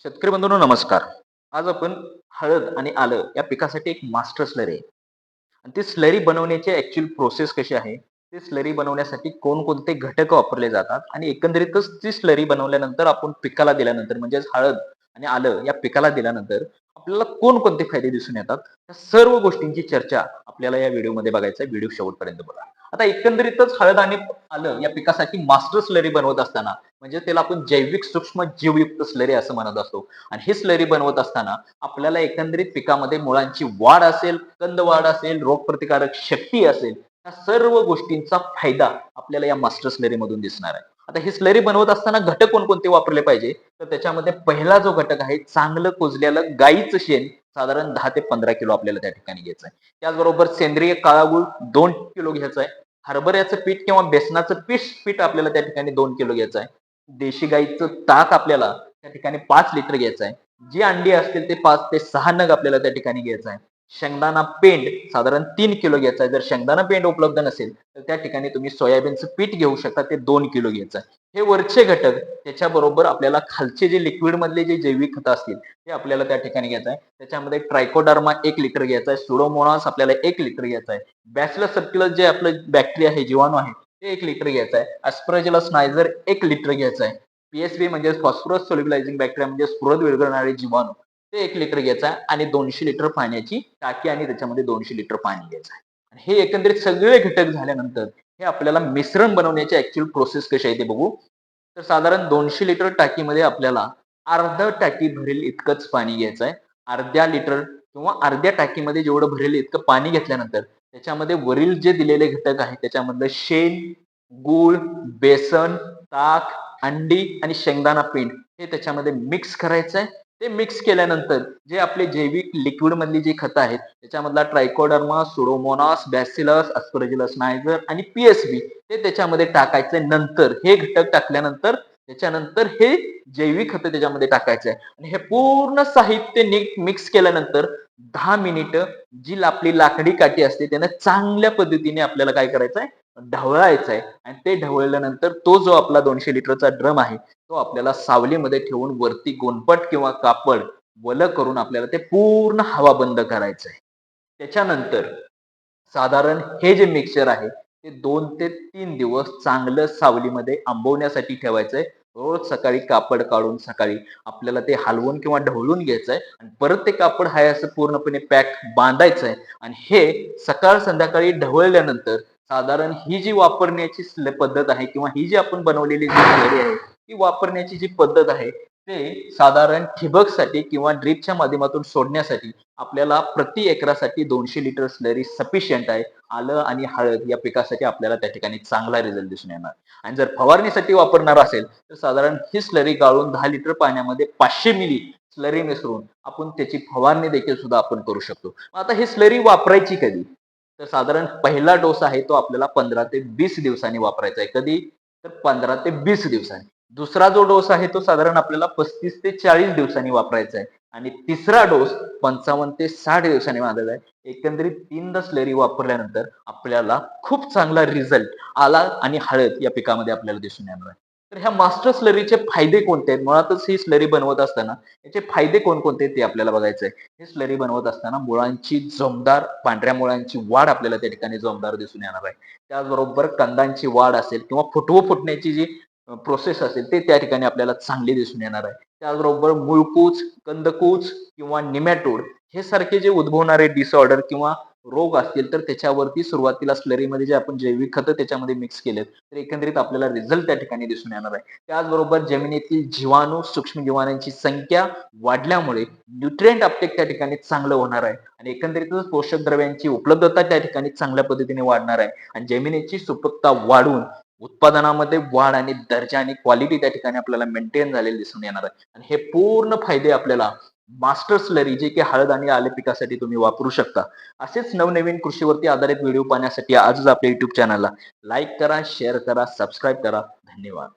शेतकरी बंधूंनो नमस्कार. आज आपण हळद आणि आलं या पिकासाठी एक मास्टर स्लरी आहे. आणि ती स्लरी बनवण्याची ऍक्च्युअल प्रोसेस कशी आहे? ती स्लरी बनवण्यासाठी कोणकोणते घटक वापरले जातात आणि एकंदरीतच ती स्लरी बनवल्यानंतर आपण पिकाला दिल्यानंतर म्हणजेच हळद आणि आलं या पिकाला दिल्यानंतर आपल्याला कोणकोणते फायदे दिसून येतात? या सर्व गोष्टींची चर्चा आपल्याला या व्हिडिओमध्ये बघायचं आहे. व्हिडिओ शेवटपर्यंत बघा. आता एकंदरीतच हळद आणि आलं या पिकासाठी मास्टर स्लरी बनवत असताना म्हणजे त्याला आपण जैविक सूक्ष्म जीवयुक्त स्लरी असं म्हणत असतो. आणि ही स्लरी बनवत असताना आपल्याला एकंदरीत पिकामध्ये मुळांची वाढ असेल, कंद वाढ असेल, रोगप्रतिकारक शक्ती असेल, या सर्व गोष्टींचा फायदा आपल्याला या मास्टर स्लरी मधून दिसणार आहे. आता ही स्लरी बनवत असताना घटक कोणकोणते वापरले पाहिजे? तर त्याच्यामध्ये पहिला जो घटक आहे चांगलं कुजलेलं गाईचं शेण साधारण 10 ते 15 किलो आपल्याला त्या ठिकाणी घ्यायचं आहे. त्याचबरोबर सेंद्रिय काळा गूळ 2 किलो घ्यायचा आहे. हरभऱ्याचं पीठ किंवा बेसनाचं पीठ आपल्याला त्या ठिकाणी 2 किलो घ्यायचं आहे. देशी गाईचं ताक आपल्याला त्या ठिकाणी 5 लिटर घ्यायचं आहे. जी अंडी असतील ते 5 ते 6 नग आपल्याला त्या ठिकाणी घ्यायचं आहे. शेंगदाणा पेंड साधारण 3 किलो घ्यायचा आहे. जर शेंगदाणा पेंड उपलब्ध नसेल तर त्या ठिकाणी तुम्ही सोयाबीनचं पीठ घेऊ शकता, ते 2 किलो घ्यायचं आहे. हे वरचे घटक त्याच्याबरोबर आपल्याला खालचे जे लिक्विड मधले जे जैविक खतं असतील ते आपल्याला त्या ठिकाणी घ्यायचं आहे. त्याच्यामध्ये ट्रायकोडर्मा 1 लिटर घ्यायचा आहे. सुडोमोनास आपल्याला 1 लिटर घ्यायचा आहे. बॅसिलस सबटिलस जे आपलं बॅक्टेरिया आहे, जीवाणू आहे, ते 1 लिटर घ्यायचं आहे. अस्परजिलस नायझर 1 लिटर घ्यायचं आहे. पीएसबी म्हणजे फॉस्फरस सोल्युबलायझिंग बॅक्टेरिया म्हणजे स्फुरद विरघळणारे जीवाणू ते 1 लिटर घ्यायचं आहे आणि 200 लिटर पाण्याची टाकी आणि त्याच्यामध्ये 200 लिटर पाणी घ्यायचं आहे. आणि हे एकंदरीत सगळे घटक झाल्यानंतर हे आपल्याला मिश्रण बनवण्याची ऍक्च्युअल प्रोसेस कशी आहे ते बघू. तर साधारण 200 लिटर टाकीमध्ये आपल्याला अर्धा टाकी भरेल इतकंच पाणी घ्यायचं आहे. अर्ध्या लिटर किंवा अर्ध्या टाकीमध्ये जेवढं भरेल इतकं पाणी घेतल्यानंतर त्याच्यामध्ये वरील जे दिलेले घटक आहेत त्याच्यामधलं शेण, गूळ, बेसन, ताक, अंडी आणि शेंगदाणा पेंड हे त्याच्यामध्ये मिक्स करायचं आहे. ते मिक्स केल्यानंतर जे आपले जैविक लिक्विड मधली जी खतं आहेत त्याच्यामधला ट्रायकोडर्मा, सुडोमोनास, बॅसिलस, अस्परजिलस नायझर आणि पीएसबी हे त्याच्यामध्ये टाकायचे. नंतर हे घटक टाकल्यानंतर त्याच्यानंतर हे जैविक खतं त्याच्यामध्ये टाकायचं आहे आणि हे पूर्ण साहित्य नीट मिक्स केल्यानंतर 10 मिनिटं जी आपली लाकडी काठी असते त्याने चांगल्या पद्धतीने आपल्याला काय करायचं आहे, ढवळायचं आहे. आणि ते ढवळल्यानंतर तो जो आपला 200 लिटरचा ड्रम आहे तो आपल्याला सावलीमध्ये ठेवून वरती गोनपट किंवा कापड वलं करून आपल्याला ते पूर्ण हवा बंद करायचं आहे. त्याच्यानंतर साधारण हे जे मिक्सचर आहे ते 2 ते 3 दिवस चांगलं सावलीमध्ये आंबवण्यासाठी ठेवायचंय. रोज सकाळी कापड काढून सकाळी आपल्याला ते हलवून किंवा ढवळून घ्यायचंय आणि परत ते कापड हाय असं पूर्णपणे पॅक बांधायचंय आणि हे सकाळ संध्याकाळी ढवळल्यानंतर साधारण ही जी वापरण्याची पद्धत आहे किंवा ही जी आपण बनवलेली जी स्लरी आहे ती वापरण्याची जी पद्धत आहे ते साधारण ठिबकसाठी किंवा ड्रिपच्या माध्यमातून सोडण्यासाठी आपल्याला प्रति एकरासाठी 200 लिटर स्लरी सफिशियंट आहे. आलं आणि हळद या पिकासाठी आपल्याला त्या ठिकाणी चांगला रिझल्ट दिसून येणार. आणि जर फवारणीसाठी वापरणार असेल तर साधारण ही स्लरी गाळून 10 लिटर पाण्यामध्ये 500 मिली स्लरी मिसळून आपण त्याची फवारणी देखील सुद्धा आपण करू शकतो. आता ही स्लरी वापरायची कधी? तर साधारण पहिला डोस आहे तो आपल्याला 15 ते 20 दिवसांनी वापरायचा आहे. कधी? तर 15 ते 20 दिवसांनी. दुसरा जो डोस आहे तो साधारण आपल्याला 35 ते 40 दिवसांनी वापरायचा आहे आणि तिसरा डोस 55 ते 60 दिवसांनी मारलेला आहे. एकंदरीत 3दा स्लरी वापरल्यानंतर आपल्याला खूप चांगला रिझल्ट आला आणि हळद या पिकामध्ये आपल्याला दिसून येणार आहे. तर ह्या मास्टर स्लरीचे फायदे कोणते आहेत? मुळातच ही स्लरी बनवत असताना याचे फायदे कोणकोणते ते आपल्याला बघायचं आहे. हे स्लरी बनवत असताना मुळांची जोमदार पांढऱ्या मुळांची वाढ आपल्याला त्या ठिकाणी जोमदार दिसून येणार आहे. त्याचबरोबर कंदांची वाढ असेल किंवा फुटवं फुटण्याची जी प्रोसेस असेल ते त्या ठिकाणी आपल्याला चांगली दिसून येणार आहे. त्याचबरोबर मुळकूच, कंदकूच किंवा निमॅटोड हे सारखे जे उद्भवणारे डिसऑर्डर किंवा रोग असतील तर त्याच्यावरती सुरुवातीला स्लरीमध्ये जे आपण जैविक खतं त्याच्यामध्ये मिक्स केलेत तर एकंदरीत आपल्याला रिझल्ट त्या ठिकाणी दिसून येणार आहे. त्याचबरोबर जमिनीतील जीवाणू, सूक्ष्म जीवाणूंची संख्या वाढल्यामुळे न्यूट्रिएंट अपटेक त्या ठिकाणी चांगलं होणार आहे आणि एकंदरीतच पोषक द्रव्यांची उपलब्धता त्या ठिकाणी चांगल्या पद्धतीने वाढणार आहे आणि जमिनीची सुपीकता वाढून उत्पादनामध्ये वाढ आणि दर्जा आणि क्वालिटी त्या ठिकाणी आपल्याला मेंटेन झालेली दिसून येणार आहे आणि हे पूर्ण फायदे आपल्याला मास्टर स्लरी जे की हळद आणि आले पिकासाठी तुम्ही वापरू शकता. असेच नवनवीन कृषीवरती आधारित व्हिडिओ पाहण्यासाठी आजच आपल्या युट्यूब चॅनलला लाईक करा, शेअर करा, सबस्क्राईब करा. धन्यवाद.